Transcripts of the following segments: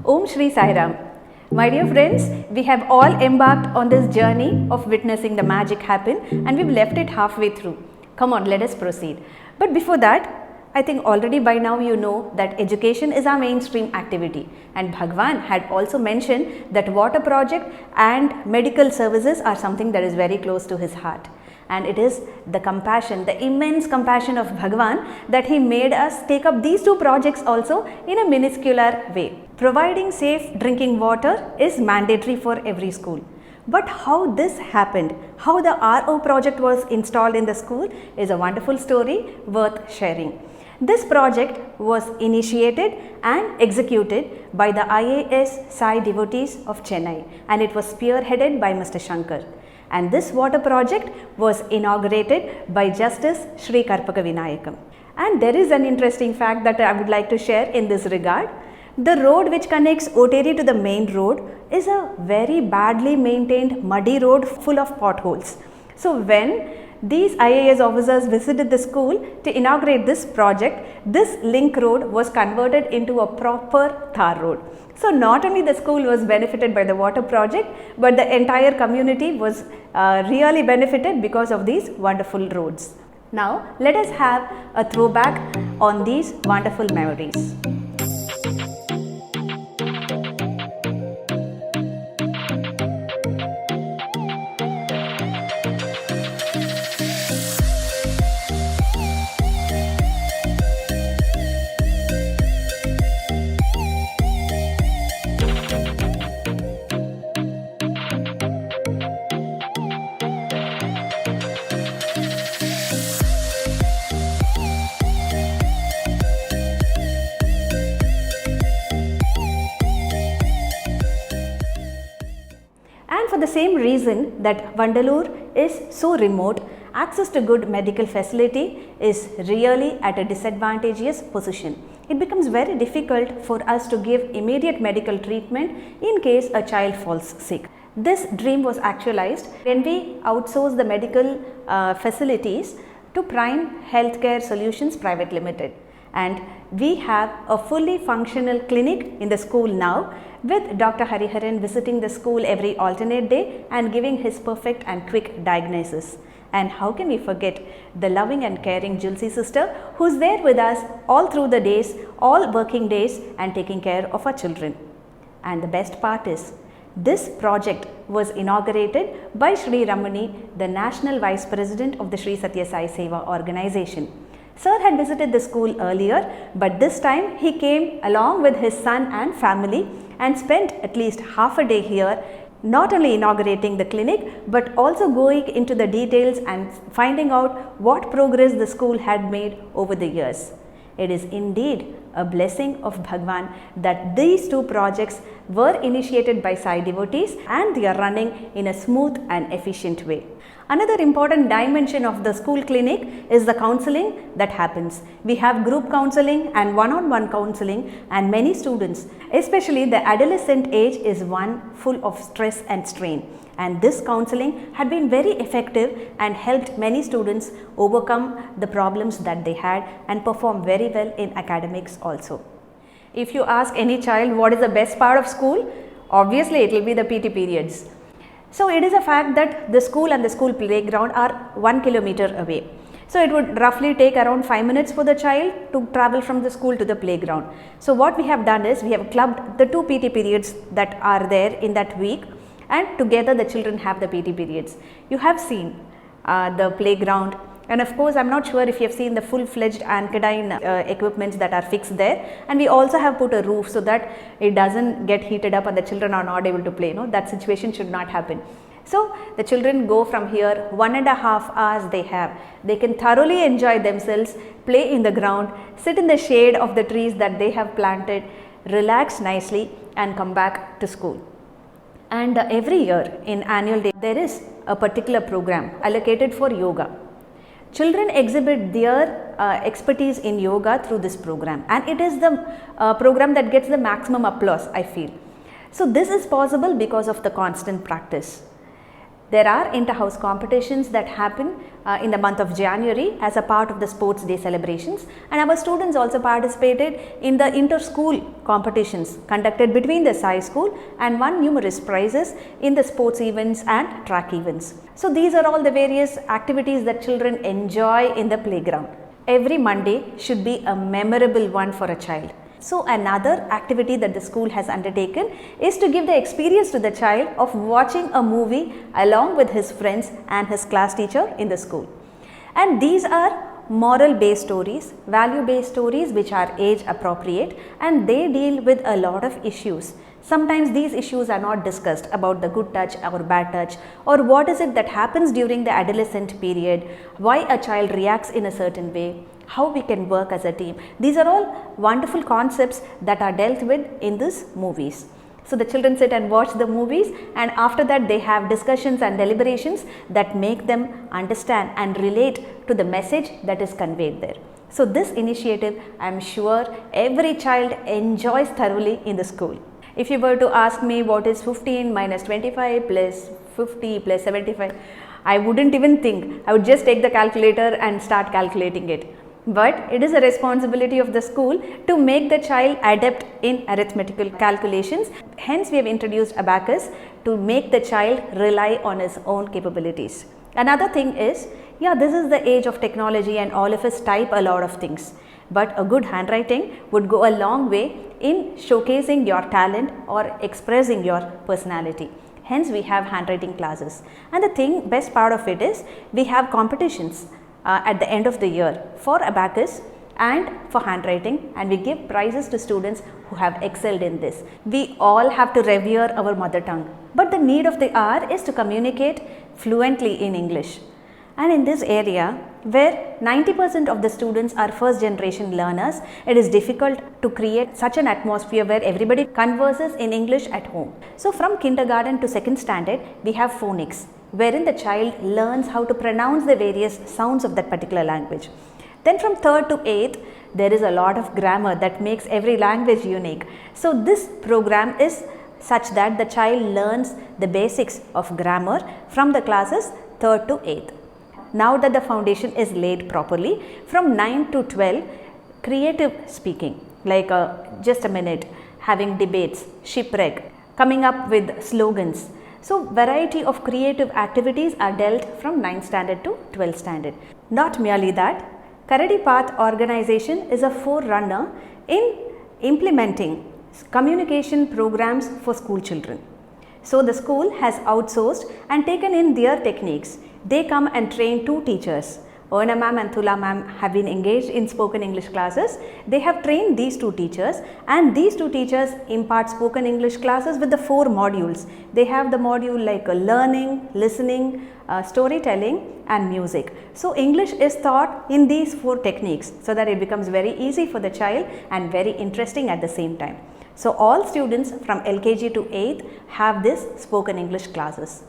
Om Shri Sai Ram. My dear friends, we have all embarked on this journey of witnessing the magic happen and we've left it halfway through. Come on, let us proceed. But before that, I think already by now you know that education is our mainstream activity, and Bhagwan had also mentioned that water project and medical services are something that is very close to his heart. And it is the compassion, the immense compassion of Bhagwan that he made us take up these two projects also in a minuscular way. Providing safe drinking water is mandatory for every school. But how this happened, how the RO project was installed in the school is a wonderful story worth sharing. This project was initiated and executed by the IAS Sai devotees of Chennai, and it was spearheaded by Mr. Shankar. And this water project was inaugurated by Justice Shri Karpaka Vinayakam. And there is an interesting fact that I would like to share in this regard. The road which connects Otteri to the main road is a very badly maintained muddy road full of potholes. So when these IAS officers visited the school to inaugurate this project, this link road was converted into a proper tar road. So not only the school was benefited by the water project, but the entire community was really benefited because of these wonderful roads. Now let us have a throwback on these wonderful memories. For the same reason that Vandalur is so remote, access to good medical facility is really at a disadvantageous position. It becomes very difficult for us to give immediate medical treatment in case a child falls sick. This dream was actualized when we outsourced the medical facilities to Prime Healthcare Solutions Private Limited. And we have a fully functional clinic in the school now, with Dr. Hariharan visiting the school every alternate day and giving his perfect and quick diagnosis. And how can we forget the loving and caring Julsi sister who's there with us all through the days, all working days, and taking care of our children. And the best part is, this project was inaugurated by Shri Ramani, the National Vice President of the Shri Satya Sai Seva organization. Sir had visited the school earlier, but this time he came along with his son and family and spent at least half a day here, not only inaugurating the clinic but also going into the details and finding out what progress the school had made over the years. It is indeed a blessing of Bhagwan that these two projects were initiated by Sai devotees and they are running in a smooth and efficient way. Another important dimension of the school clinic is the counseling that happens. We have group counseling and one-on-one counseling, and many students, especially the adolescent age, is one full of stress and strain. And this counseling had been very effective and helped many students overcome the problems that they had and perform very well in academics also. If you ask any child what is the best part of school, obviously it will be the PT periods. So it is a fact that the school and the school playground are 1 kilometer away. So it would roughly take around 5 minutes for the child to travel from the school to the playground. So what we have done is we have clubbed the two PT periods that are there in that week, and together the children have the PT periods. You have seen the playground, and of course I am not sure if you have seen the full-fledged Ankadine equipments that are fixed there, and we also have put a roof so that it doesn't get heated up and the children are not able to play. No, that situation should not happen. So the children go from here, 1.5 hours they have. They can thoroughly enjoy themselves, play in the ground, sit in the shade of the trees that they have planted, relax nicely and come back to school. And every year in annual day there is a particular program allocated for yoga. Children exhibit their expertise in yoga through this program, and it is the program that gets the maximum applause, I feel. So this is possible because of the constant practice. There are inter-house competitions that happen in the month of January as a part of the sports day celebrations, and our students also participated in the inter-school competitions conducted between the Sai school and won numerous prizes in the sports events and track events. So these are all the various activities that children enjoy in the playground. Every Monday should be a memorable one for a child. So another activity that the school has undertaken is to give the experience to the child of watching a movie along with his friends and his class teacher in the school. And these are moral based stories, value based stories which are age appropriate, and they deal with a lot of issues. Sometimes these issues are not discussed about the good touch or bad touch, or what is it that happens during the adolescent period, why a child reacts in a certain way, how we can work as a team. These are all wonderful concepts that are dealt with in these movies. So the children sit and watch the movies, and after that they have discussions and deliberations that make them understand and relate to the message that is conveyed there. So this initiative, I am sure every child enjoys thoroughly in the school. If you were to ask me what is 15 minus 25 plus 50 plus 75, I wouldn't even think. I would just take the calculator and start calculating it. But it is a responsibility of the school to make the child adept in arithmetical calculations. Hence, we have introduced abacus to make the child rely on his own capabilities. Another thing is, this is the age of technology and all of us type a lot of things. But a good handwriting would go a long way in showcasing your talent or expressing your personality. Hence, we have handwriting classes. And the best part of it is, we have competitions at the end of the year for abacus and for handwriting, and we give prizes to students who have excelled in this. We all have to revere our mother tongue, but the need of the hour is to communicate fluently in English. And in this area, where 90% of the students are first generation learners, it is difficult to create such an atmosphere where everybody converses in English at home. So from kindergarten to second standard, we have phonics, wherein the child learns how to pronounce the various sounds of that particular language. Then from 3rd to 8th, there is a lot of grammar that makes every language unique. So this program is such that the child learns the basics of grammar from the classes 3rd to 8th. Now that the foundation is laid properly, from 9 to 12, creative speaking, like just a minute, having debates, shipwreck, coming up with slogans. So variety of creative activities are dealt from 9th standard to 12th standard. Not merely that, Karadi Path organization is a forerunner in implementing communication programs for school children. So the school has outsourced and taken in their techniques. They come and train 2 teachers. Erna ma'am and Thula ma'am have been engaged in spoken English classes. They have trained these 2 teachers, and these 2 teachers impart spoken English classes with the 4 modules. They have the module like learning, listening, storytelling and music. So English is taught in these 4 techniques so that it becomes very easy for the child and very interesting at the same time. So all students from LKG to 8th have this spoken English classes.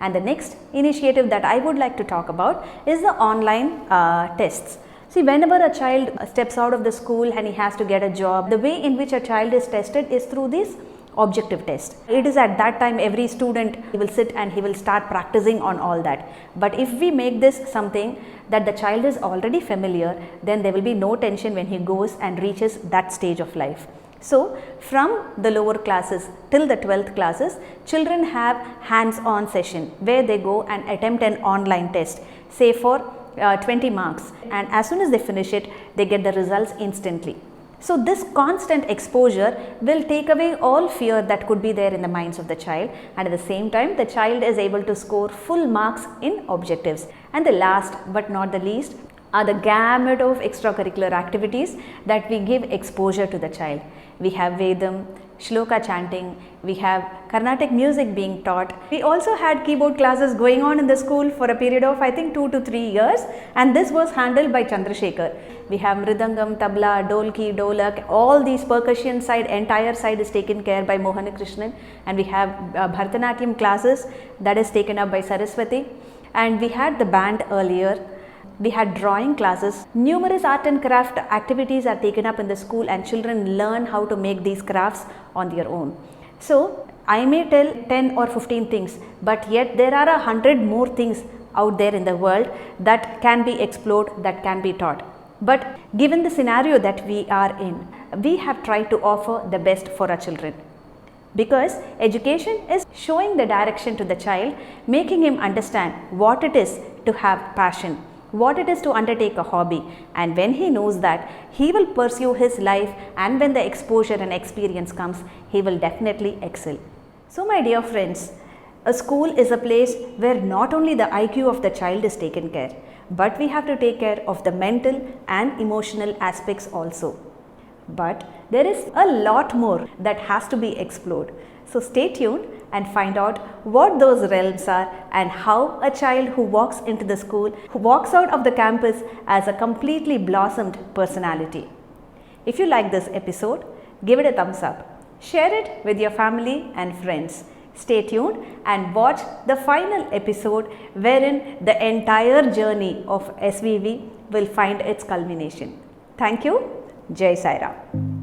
And the next initiative that I would like to talk about is the online tests. See, whenever a child steps out of the school and he has to get a job, the way in which a child is tested is through this objective test. It is at that time every student will sit and he will start practicing on all that. But if we make this something that the child is already familiar, then there will be no tension when he goes and reaches that stage of life. So, from the lower classes till the 12th classes, children have hands-on session where they go and attempt an online test, say for 20 marks, and as soon as they finish it, they get the results instantly. So, this constant exposure will take away all fear that could be there in the minds of the child, and at the same time the child is able to score full marks in objectives. And the last but not the least are the gamut of extracurricular activities that we give exposure to the child. We have Vedam, Shloka chanting, we have Carnatic music being taught. We also had keyboard classes going on in the school for a period of I think 2 to 3 years, and this was handled by Chandrasekhar. We have Mridangam, Tabla, Dolki, Dolak, all these percussion side, entire side is taken care by Mohanakrishnan, and we have Bharatanatyam classes that is taken up by Saraswati, and we had the band earlier. We had drawing classes. Numerous art and craft activities are taken up in the school, and children learn how to make these crafts on their own. So I may tell 10 or 15 things, but yet there are 100 more things out there in the world that can be explored, that can be taught. But given the scenario that we are in, we have tried to offer the best for our children. Because education is showing the direction to the child, making him understand what it is to have passion, what it is to undertake a hobby, and when he knows that, he will pursue his life, and when the exposure and experience comes, he will definitely excel. So my dear friends, a school is a place where not only the IQ of the child is taken care, but we have to take care of the mental and emotional aspects also. But there is a lot more that has to be explored. So stay tuned and find out what those realms are and how a child who walks into the school, who walks out of the campus as a completely blossomed personality. If you like this episode, give it a thumbs up. Share it with your family and friends. Stay tuned and watch the final episode wherein the entire journey of SVV will find its culmination. Thank you. Jai Sai Ram.